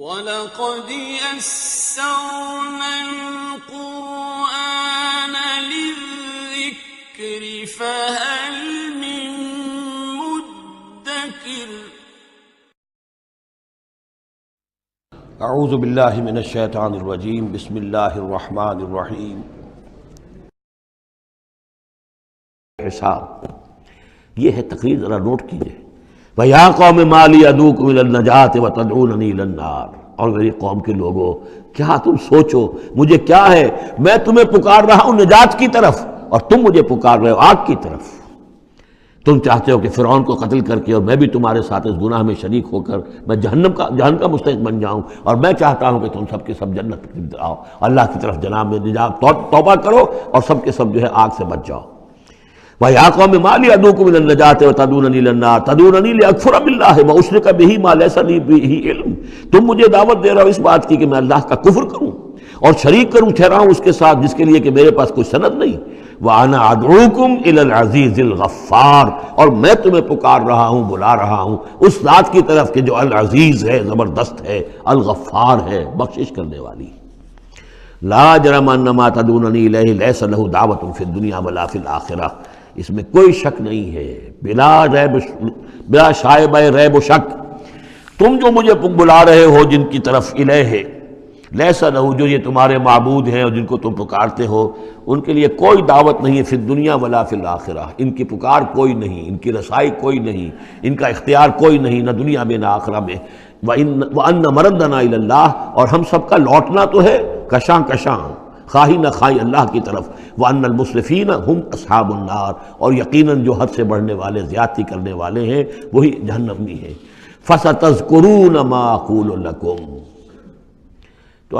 وَلَقَدْ يَسَّرْنَا الْقُرْآنَ لِلذِّكْرِ فَهَلْ مِن مُّدَّكِرٍ اعوذ باللہ من الشیطان الرجیم بسم اللہ الرحمن الرحیم حساب یہ ہے تقریر، ذرا نوٹ کیجئے۔ وَيَا قَوْمِ مَا لِي أَدْعُوكُمْ إِلَى النَّجَاةِ وَتَدْعُونَنِي إِلَى النَّارِ، اور میری قوم کے لوگوں، کیا تم سوچو مجھے کیا ہے، میں تمہیں پکار رہا ہوں نجات کی طرف اور تم مجھے پکار رہے ہو آگ کی طرف۔ تم چاہتے ہو کہ فرعون کو قتل کر کے اور میں بھی تمہارے ساتھ اس گناہ میں شریک ہو کر میں جہنم کا مستحق بن جاؤں، اور میں چاہتا ہوں کہ تم سب کے سب جنت آؤ، اللہ کی طرف جناب میں نجات توبہ کرو اور سب کے سب جو ہے آگ سے بچ جاؤ۔ وَيَا قَوْمِ مَا لِي أَدْعُوكُمْ إِلَى النَّجَاةِ وَتَدْعُونَنِي إِلَى النَّارِ تَدْعُونَنِي لِأَكْفُرَ بِاللَّهِ وَأُشْرِكَ بِهِ مَا لَيْسَ لِي بِهِ عِلْمٌ، تم مجھے دعوت دے رہے ہو اس بات کی کہ میں اللہ کا کفر کروں اور شریک کروں ٹھہراؤں اس کے ساتھ جس کے لیے کہ میرے پاس کوئی سند نہیں۔ وَأَنَا أَدْعُوكُمْ إِلَى الْعَزِيزِ الْغَفَّارِ، اور میں تمہیں پکار رہا ہوں، بلا رہا ہوں اس ذات کی طرف کہ جو العزیز ہے، زبردست ہے، الغفار ہے، بخشش کرنے والی۔ لا جرم ان ما تدعوننی الیہ لیس لہ دعوۃ فی الدنیا ولا فی الآخرہ، اس میں کوئی شک نہیں ہے، بلا شائبہ ریب و شک، تم جو مجھے بلا رہے ہو جن کی طرف الیہ، لیس لہ، جو یہ تمہارے معبود ہیں اور جن کو تم پکارتے ہو، ان کے لیے کوئی دعوت نہیں ہے فی الدنیا ولا فی الآخرہ، ان کی پکار کوئی نہیں، ان کی رسائی کوئی نہیں، ان کا اختیار کوئی نہیں، نہ دنیا میں نہ آخرہ میں۔ وَأَنَّ مَرَدَّنَا إِلَى اللَّهِ، اور ہم سب کا لوٹنا تو ہے کشاں کشاں، خواہی نہ خواہی اللہ کی طرف۔ وَأَنَّ الْمُسْرِفِينَ هُمْ أَصْحَابُ النَّارِ، اور یقیناً جو حد سے بڑھنے والے، زیادتی کرنے والے ہیں وہی جہنمی ہیں۔ فَسَتَذْكُرُونَ مَا أَقُولُ لَكُمْ، تو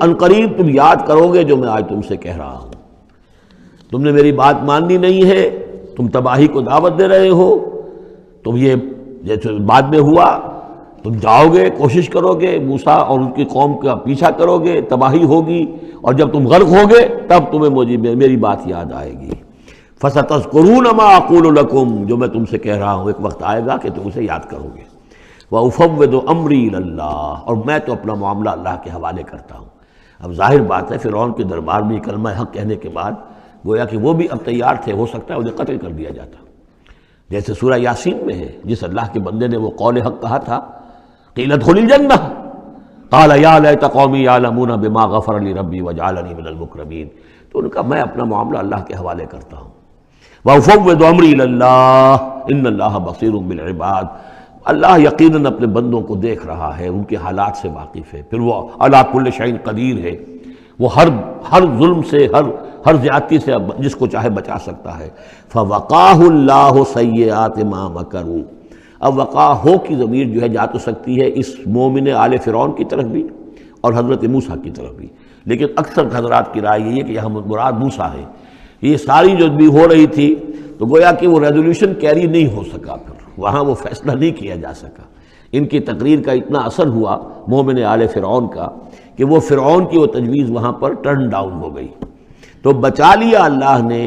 عنقریب تم یاد کرو گے جو میں آج تم سے کہہ رہا ہوں۔ تم نے میری بات ماننی نہیں ہے، تم تباہی کو دعوت دے رہے ہو، تم یہ جیسے بعد میں ہوا، تم جاؤ گے، کوشش کرو گے، موسیٰ اور ان کی قوم کا پیچھا کرو گے، تباہی ہوگی، اور جب تم غرق ہوگے تب تمہیں میری بات یاد آئے گی۔ فَسَتَذْكُرُونَ مَا أَقُولُ لَكُمْ، جو میں تم سے کہہ رہا ہوں ایک وقت آئے گا کہ تم اسے یاد کرو گے۔ وَأُفَوِّضُ أَمْرِي إِلَى اللَّهِ، اور میں تو اپنا معاملہ اللہ کے حوالے کرتا ہوں۔ اب ظاہر بات ہے فرعون کے دربار میں کلمہ حق کہنے کے بعد گویا کہ وہ بھی اب تیار تھے، ہو سکتا ہے انہیں قتل کر دیا جاتا، جیسے سورہ یاسین میں ہے، جس اللہ کے بندے نے وہ قول حق کہا تھا، قِيلَ ادْخُلِ الْجَنَّةَ قَالَ يَا لَيْتَ قَوْمِي يَعْلَمُونَ بِمَا غَفَرَ لِي رَبِّي وَجَعَلَنِي مِنَ الْمُكْرَمِينَ، تو ان کا میں اپنا معاملہ اللہ کے حوالے کرتا ہوں۔ وَأُفَوِّضُ أَمْرِي إِلَى اللَّهِ إِنَّ اللَّهَ بَصِيرٌ بِالْعِبَادِ، اللہ یقیناً اپنے بندوں کو دیکھ رہا ہے، ان کے حالات سے واقف ہے، پھر وہ علی کل شیء قدیر ہے، وہ ہر ظلم سے، ہر زیادتی سے جس کو چاہے بچا سکتا ہے۔ فَوَقَاهُ اللَّهُ سَيِّئَاتِ مَا مَكَرُوا، اب وقع ہو کی ضمیر جو ہے جا تو سکتی ہے اس مومن آل فرعون کی طرف بھی اور حضرت موسیٰ کی طرف بھی، لیکن اکثر حضرات کی رائے یہ ہے کہ یہاں مراد موسیٰ ہے۔ یہ ساری جو بھی ہو رہی تھی تو گویا کہ وہ ریزولوشن کیری نہیں ہو سکا، پھر وہاں وہ فیصلہ نہیں کیا جا سکا۔ ان کی تقریر کا اتنا اثر ہوا مومن آل فرعون کا کہ وہ فرعون کی وہ تجویز وہاں پر ٹرن ڈاؤن ہو گئی، تو بچا لیا اللہ نے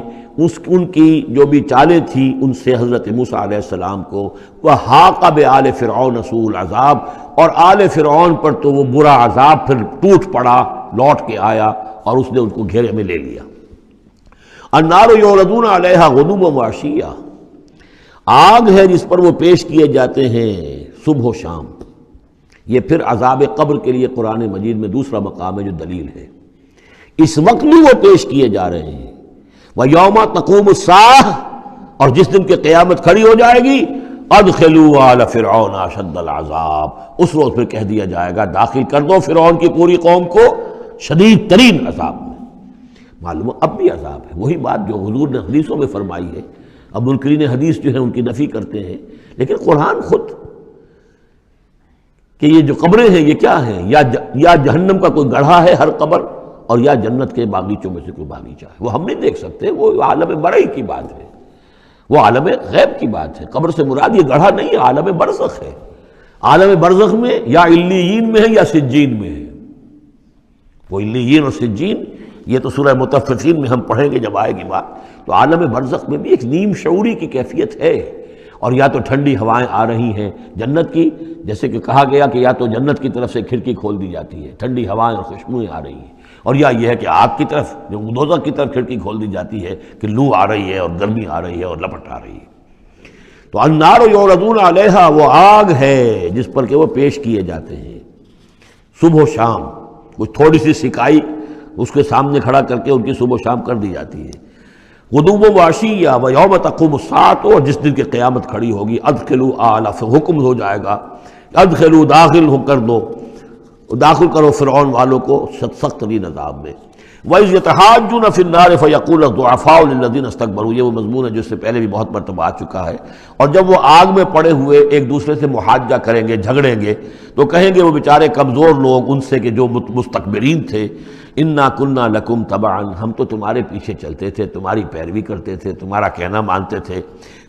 ان کی جو بھی چالیں تھیں ان سے حضرت موسیٰ علیہ السلام کو۔ وَحَاقَ بِآلِ فِرْعَوْنَ سُوءُ الْعَذَابِ، اور آل فرعون پر تو وہ برا عذاب پھر ٹوٹ پڑا، لوٹ کے آیا اور اس نے ان کو گھیرے میں لے لیا۔ النَّارُ يُعْرَضُونَ عَلَيْهَا غُدُوًّا وَعَشِيًّا، آگ ہے جس پر وہ پیش کیے جاتے ہیں صبح و شام۔ یہ پھر عذاب قبر کے لیے قرآن مجید میں دوسرا مقام ہے جو دلیل ہے، اس وقت بھی وہ پیش کیے جا رہے ہیں۔ وَيَوْمَ تَقُومُ السَّاعَةُ، اور جس دن کہ قیامت کھڑی ہو جائے گی، أَدْخِلُوا آلَ فِرْعَوْنَ أَشَدَّ الْعَذَابِ، اس روز پھر کہہ دیا جائے گا داخل کر دو فرعون کی پوری قوم کو شدید ترین عذاب میں۔ معلوم اب بھی عذاب ہے، وہی بات جو حضور نے حدیثوں میں فرمائی ہے۔ اب منکرین حدیث جو ہے ان کی نفی کرتے ہیں، لیکن قرآن خود کہ یہ جو قبریں ہیں یہ کیا ہیں، یا جہنم کا کوئی گڑھا ہے ہر قبر، اور یا جنت کے باغیچوں میں سے کوئی باغیچہ ہے، وہ ہم نہیں دیکھ سکتے، وہ عالم برئی کی بات ہے، وہ عالم غیب کی بات ہے۔ قبر سے مراد یہ گڑھا نہیں ہے، عالم برزخ ہے۔ عالم برزخ میں یا علیین میں ہے یا سجین میں ہے، وہ علیین اور سجین یہ تو سورہ مطففین میں ہم پڑھیں گے جب آئے گی بات، تو عالم برزخ میں بھی ایک نیم شعوری کی کیفیت ہے، اور یا تو ٹھنڈی ہوائیں آ رہی ہیں جنت کی، جیسے کہ کہا گیا کہ یا تو جنت کی طرف سے کھڑکی کھول دی جاتی ہے، ٹھنڈی ہوائیں اور خوشبوئیں آ رہی ہیں، اور یا یہ ہے کہ آگ کی طرف، جو دوزخ کی طرف کھڑکی کھول دی جاتی ہے کہ لو آ رہی ہے اور گرمی آ رہی ہے اور لپٹ آ رہی ہے۔ تو النار یعرضون علیہا، وہ آگ ہے جس پر کہ وہ پیش کیے جاتے ہیں صبح و شام، کچھ تھوڑی سی سکائی اس کے سامنے کھڑا کر کے ان کی صبح و شام کر دی جاتی ہے، غدوا و عشیا و یوم تقوم الساعۃ، اور جس دن کی قیامت کھڑی ہوگی، ادخلوا آل، حکم ہو جائے گا ادخلوا، داخل ہو کر دو، داخل کرو فرعون والوں کو سخت ترین عذاب میں۔ وَإِذْ يَتَحَاجُّونَ فِي النَّارِ فَيَقُولُ الضُّعَفَاءُ لِلَّذِينَ اسْتَكْبَرُوا، یہ وہ مضمون ہے جو اس سے پہلے بھی بہت مرتبہ آ چکا ہے۔ اور جب وہ آگ میں پڑے ہوئے ایک دوسرے سے محاجہ کریں گے، جھگڑیں گے، تو کہیں گے وہ بیچارے کمزور لوگ ان سے کہ جو مستکبرین تھے، اِنَّا كُنَّا لَكُمْ تَبَعًا، ہم تو تمہارے پیچھے چلتے تھے، تمہاری پیروی کرتے تھے، تمہارا کہنا مانتے تھے،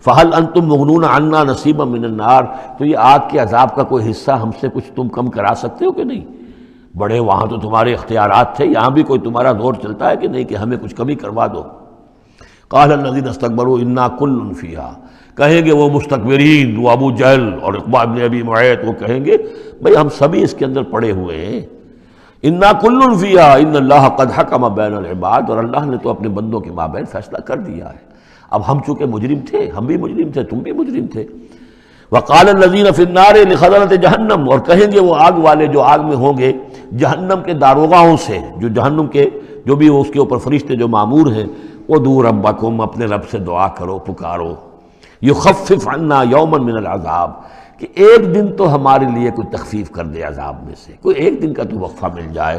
فَهَلْ أَنْتُمْ مُغْنُونَ عَنَّا نَصِيبًا مِّنَ النَّارِ، تو یہ آگ کے عذاب کا کوئی حصہ ہم سے کچھ تم کم کرا سکتے ہو کہ نہیں؟ بڑے وہاں تو تمہارے اختیارات تھے، یہاں بھی کوئی تمہارا دور چلتا ہے کہ نہیں کہ ہمیں کچھ کمی کروا دو۔ قال الذین استکبروا انا کل فیہا، کہیں گے وہ مستکبرین، وہ ابو جہل اور عقبہ بن ابی معیط، وہ کہیں گے بھئی ہم سبھی اس کے اندر پڑے ہوئے ہیں، انا کل فیہا ان اللہ قد حکم بین العباد، اور اللہ نے تو اپنے بندوں کے مابین فیصلہ کر دیا ہے۔ اب ہم چونکہ مجرم تھے، ہم بھی مجرم تھے، تم بھی مجرم تھے۔ وقال الذین فی النار لخزنۃ جہنم، اور کہیں گے وہ آگ والے جو آگ میں ہوں گے جہنم کے داروغاؤں سے، جو جہنم کے جو بھی اس کے اوپر فرشتے جو مامور ہیں، ادعوا ربکم، اپنے رب سے دعا کرو، پکارو، یخفف عنا یوما من العذاب، کہ ایک دن تو ہمارے لیے کوئی تخفیف کر دے عذاب میں سے، کوئی ایک دن کا تو وقفہ مل جائے۔